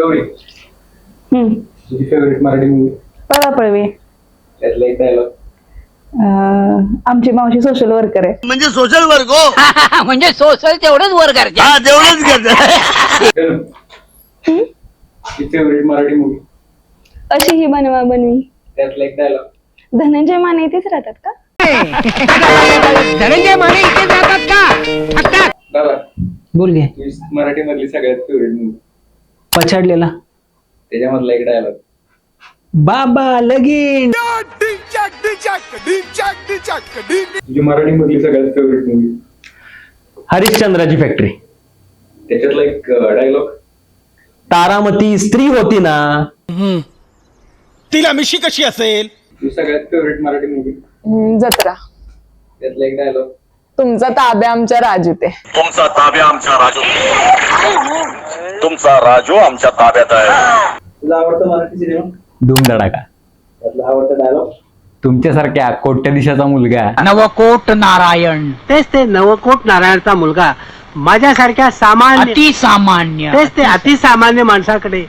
गौरी, तुझी favourite Marathi movie पळापळवी. त्यातला एक डायलॉग. आमची मावशी सोशल वर्कर आहे. म्हणजे सोशल वर्क हो. म्हणजे सोशल तेवढंच वर करते. हा तेवढंच करत. तुझी फेवरेट मराठी मूवी अशी ही बनवा बनवी. त्यातला एक डायलॉग. धनंजय माने इथेच राहतात का? धनंजय माने इथे जातात का? ठकठाक. बाबा, बोल घे. तुझी मराठी मधली सगळ्यात फेवरेट मूवी पछाडलेला त्याच्यामधला एक डायलॉग. बाबा लगीन. तुझी मराठी मधली सगळ्यात फेवरेट मूवी हरिश्चंद्राची फॅक्टरी. त्याच्यातला एक डायलॉग. तारामती स्त्री होती ना. तिला मिशी कशी असेल? तुझी सगळ्यात फेवरेट मराठी मूवी जत्रा. त्यातला एक डायलॉग. तुमचा ताब्या आमच्या राजूत आहे. तुमचा ताब्या आमच्या राजू. तुमचा राजू आमच्या ताब्यात आहे. तुझा आवडता मराठी सिनेमा धूमधडाका. त्यातला आवडता डायलॉग. तुमच्यासारख्या कोट्याधीशाचा मुलगा. नवकोट नारायण. तेच ते नवकोट नारायणचा मुलगा माझ्यासारख्या सामान्य अति सामान्य. तेच ते अतिसामान्य माणसाकडे